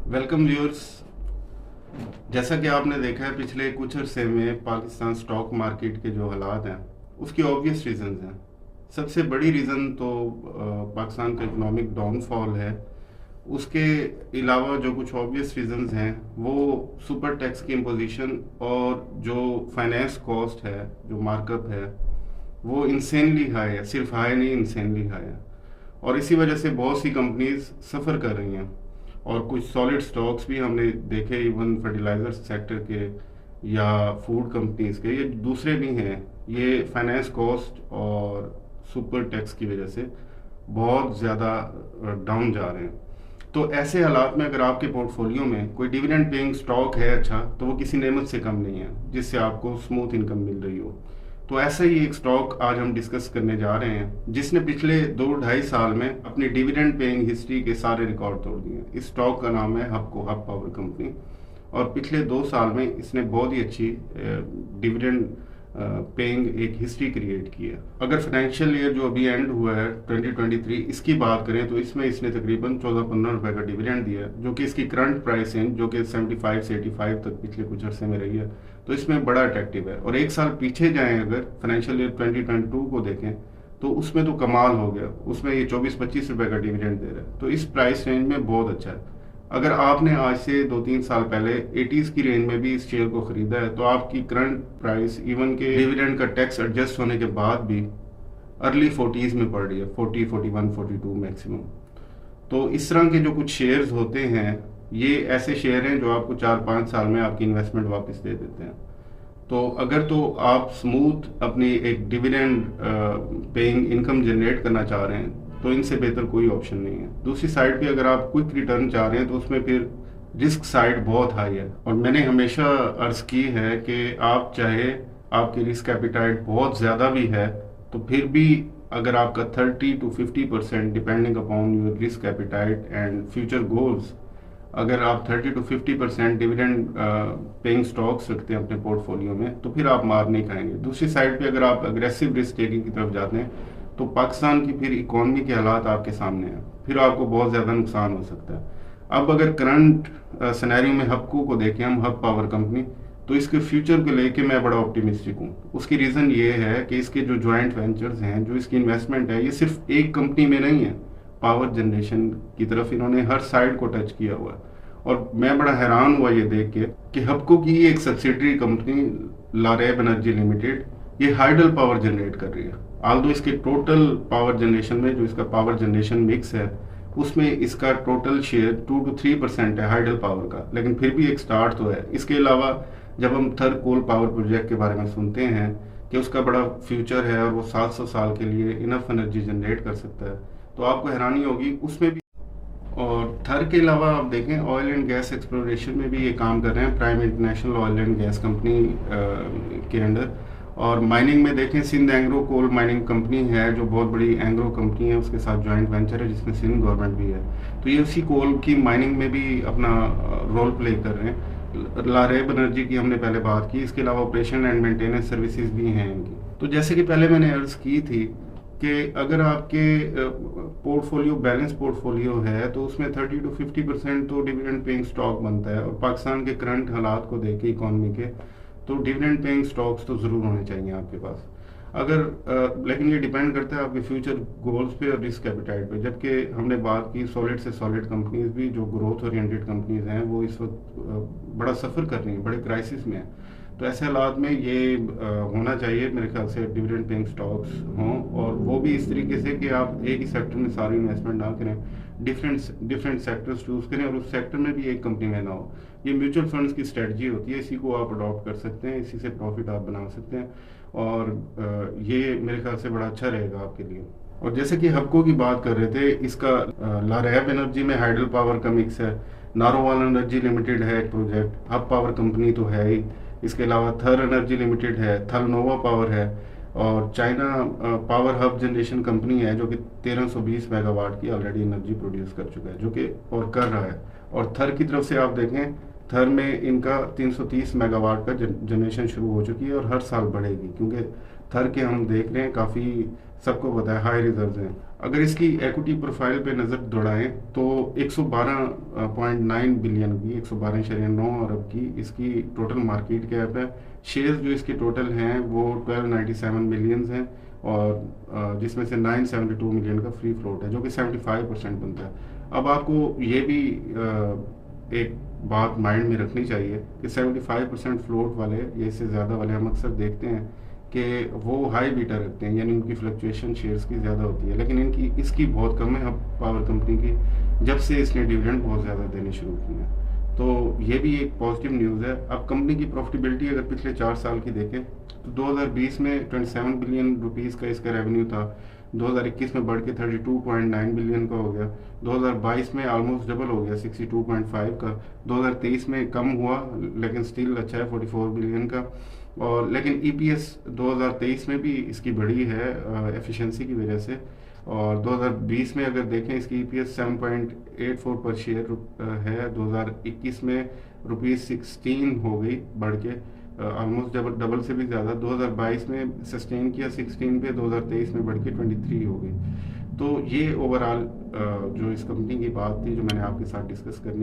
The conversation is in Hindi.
Welcome viewers. जैसा कि आपने देखा है पिछले कुछ अरसे में पाकिस्तान स्टॉक मार्केट के जो हालात हैं उसकी ऑब्वियस रीजंस हैं। सबसे बड़ी रीज़न तो पाकिस्तान का इकोनॉमिक डाउनफॉल है। उसके अलावा जो कुछ ऑब्वियस रीजंस हैं वो सुपर टैक्स की इम्पोजिशन और जो फाइनेंस कॉस्ट है, जो मार्कअप है, वो इंसेनली हाई है। सिर्फ हाई नहीं, इंसेनली हाई है। और इसी वजह से बहुत सी कंपनीज सफ़र कर रही हैं और कुछ सॉलिड स्टॉक्स भी हमने देखे, इवन फर्टिलाइजर सेक्टर के या फूड कंपनीज के, ये दूसरे भी हैं, ये फाइनेंस कॉस्ट और सुपर टैक्स की वजह से बहुत ज़्यादा डाउन जा रहे हैं। तो ऐसे हालात में अगर आपके पोर्टफोलियो में कोई डिविडेंड पेइंग स्टॉक है अच्छा, तो वो किसी नेमत से कम नहीं है जिससे आपको स्मूथ इनकम मिल रही हो। तो ऐसा ही एक स्टॉक आज हम डिस्कस करने जा रहे हैं जिसने पिछले 2-2.5 साल में अपनी डिविडेंड पेइंग हिस्ट्री के सारे रिकॉर्ड तोड़ दिए। इस स्टॉक का नाम है हब पावर कंपनी और पिछले 2 साल में इसने बहुत ही अच्छी डिविडेंड पेइंग एक हिस्ट्री क्रिएट की है। अगर फाइनेंशियल ईयर जो अभी एंड हुआ है 2023 इसकी बात करें तो इसमें इसने तकरीबन 14-15 रुपए का डिविडेंड दिया है, जो कि इसकी करंट प्राइस है जो कि 75 से 85 तक पिछले कुछ अरसे में रही है। तो इसमें बड़ा अट्रैक्टिव है। और एक साल पीछे जाएं, अगर फाइनेंशियल ईयर 2022 को देखें तो उसमें तो कमाल हो गया, उसमें ये 24-25 रुपए का डिविडेंड दे रहा है। तो इस प्राइस रेंज में बहुत अच्छा है। अगर आपने आज से 2-3 साल पहले 80s की रेंज में भी इस शेयर को खरीदा है तो आपकी करंट प्राइस इवन के डिविडेंड का टैक्स एडजस्ट होने के बाद भी अर्ली 40s में पड़ रही है, 40, 41, 42 मैक्सिमम। तो इस तरह के जो कुछ शेयर्स होते हैं ये ऐसे शेयर हैं जो आपको 4-5 साल में आपकी इन्वेस्टमेंट वापस दे देते हैं। तो अगर तो आप स्मूथ अपनी एक डिविडेंड पेइंग इनकम जनरेट करना चाह रहे हैं तो इनसे बेहतर कोई ऑप्शन नहीं है। दूसरी साइड पे अगर आप क्विक रिटर्न चाह रहे हैं तो उसमें फिर रिस्क साइड बहुत हाई है। और मैंने हमेशा अर्ज की है कि आप चाहे आपकी रिस्क एपिटाइट बहुत ज़्यादा भी है तो फिर भी अगर आपका 30-50% depending upon your risk appetite and future goals, अगर आप 30-50% डिविडेंड पेइंग स्टॉक्स रखते हैं अपने पोर्टफोलियो में तो फिर आप मार नहीं खाएंगे। दूसरी साइड पे अगर आप अग्रेसिव रिस्क टेकिंग की तरफ जाते हैं तो पाकिस्तान की फिर इकोनॉमी के हालात आपके सामने हैं, फिर आपको बहुत ज़्यादा नुकसान हो सकता है। अब अगर करंट सिनेरियो में हबको को देखें हम, हब पावर कंपनी, तो इसके फ्यूचर को लेके मैं बड़ा ऑप्टिमिस्टिक हूँ। उसकी रीज़न ये है कि इसके जो जॉइंट वेंचर्स हैं, जो इसकी इन्वेस्टमेंट है, ये सिर्फ एक कंपनी में नहीं है, पावर जनरेशन की तरफ इन्होंने हर साइड को टच किया हुआ है। और मैं बड़ा हैरान हुआ ये देख के कि हबको की एक subsidiary company Laraib energy limited ये हाइडल पावर जनरेट कर रही है। आल्दो इसके टोटल पावर जनरेशन में जो इसका पावर जनरेशन मिक्स है उसमें इसका टोटल शेयर 2-3% है हाइडल पावर का, लेकिन फिर भी एक स्टार्ट तो है। इसके अलावा जब हम थर कोल पावर प्रोजेक्ट के बारे में सुनते हैं कि उसका बड़ा फ्यूचर है और वो 700 साल के लिए इनफ एनर्जी जनरेट कर सकता है, तो आपको हैरानी होगी उसमें भी। और थर के अलावा आप देखें ऑयल एंड गैस एक्सप्लोरेशन में भी ये काम कर रहे हैं, prime international oil and gas company के अंडर। और माइनिंग में देखें Sindh Engro coal mining company है जो बहुत बड़ी एंग्रो कंपनी है, उसके साथ जॉइंट वेंचर है जिसमें सिंध गवर्नमेंट भी है। तो ये उसी कोल की माइनिंग में भी अपना रोल प्ले कर रहे हैं। लारेब एनर्जी की हमने पहले बात की, इसके अलावा ऑपरेशन एंड मेंटेनेंस सर्विसेज भी हैं इनकी। तो जैसे कि पहले मैंने अर्ज की थी कि अगर आपके पोर्टफोलियो बैलेंस पोर्टफोलियो है तो उसमें 30-50% तो डिविडेंड पेइंग स्टॉक बनता है। और पाकिस्तान के करंट हालात को देख के इकॉनमी के, तो डिविडेंड पेइंग स्टॉक्स तो ज़रूर होने चाहिए आपके पास। अगर लेकिन ये डिपेंड करता है आपके फ्यूचर गोल्स पे और रिस्क एपिटाइट पे। जबकि हमने बात की सॉलिड से सॉलिड कंपनीज भी जो ग्रोथ ओरिएंटेड कंपनीज हैं वो इस वक्त बड़ा सफ़र कर रही हैं, बड़े क्राइसिस में है। तो ऐसे हालात में ये होना चाहिए मेरे ख्याल से डिविडेंड पेइंग स्टॉक्स हों, और वो भी इस तरीके से कि आप एक ही सेक्टर में सारी इन्वेस्टमेंट ना करें, डिफरेंट सेक्टर्स चूज़ करें और उस सेक्टर में भी एक कंपनी में ना हो। ये म्यूचुअल फंड्स की स्ट्रेटजी होती है, इसी को आप अडॉप्ट कर सकते हैं, इसी से प्रॉफिट आप बना सकते हैं और ये मेरे ख्याल से बड़ा अच्छा रहेगा आपके लिए। और जैसे कि हबको की बात कर रहे थे, इसका लारेब एनर्जी में हाइडल पावर का मिक्स है, नारोवाल एनर्जी लिमिटेड है एक प्रोजेक्ट, हब पावर कंपनी तो है ही, इसके अलावा थर एनर्जी लिमिटेड है, थल नोवा पावर है और China power hub generation company है जो कि 1320 मेगावाट की ऑलरेडी एनर्जी प्रोड्यूस कर चुका है, जो कि और कर रहा है। और थर की तरफ से आप देखें, थर में इनका 330 मेगावाट का जनरेशन शुरू हो चुकी है और हर साल बढ़ेगी, क्योंकि थर के हम देख रहे हैं काफ़ी, सबको पता है हाई रिजर्व हैं। अगर इसकी इक्विटी प्रोफाइल पे नज़र दौड़ाएं तो 112.9 बिलियन की 112.9 अरब की इसकी टोटल मार्केट कैप है। शेयर्स जो इसके टोटल हैं वो 1297 मिलियंस हैं, और जिसमें से 972 मिलियन का फ्री फ्लोट है, जो कि 75% बनता है। अब आपको ये भी एक बात माइंड में रखनी चाहिए कि 75% फ्लोट वाले या इससे ज़्यादा वाले हम अक्सर देखते हैं कि वो हाई बीटा रखते हैं, यानी उनकी फ्लक्चुएशन शेयर्स की ज़्यादा होती है, लेकिन इनकी इसकी बहुत कम है। अब पावर कंपनी की जब से इसने डिविडेंड बहुत ज़्यादा देने शुरू किए हैं, तो ये भी एक पॉजिटिव न्यूज़ है। अब कंपनी की प्रॉफिटेबिलिटी अगर पिछले 4 साल की देखें तो 2020 में 27 बिलियन रुपीज़ का इसका रेवेन्यू था, 2021 में बढ़ के 32.9 बिलियन का हो गया, 2022 में ऑलमोस्ट डबल हो गया 62.5 का, 2023 में कम हुआ लेकिन स्टिल अच्छा है 44 बिलियन का। और लेकिन ईपीएस 2023 में भी इसकी बढ़ी है एफिशिएंसी की वजह से, और 2020 में अगर देखें इसकी ईपीएस 7.84 पर शेयर है। 2021 में ₹16 हो गई बढ़ के, ऑलमोस्ट डबल से भी ज़्यादा। 2022 में सस्टेन किया 16 पे, 2023 में बढ़ के 23 हो गई। तो ये ओवरऑल जो इस कंपनी की बात थी जो मैंने आपके साथ डिस्कस करनी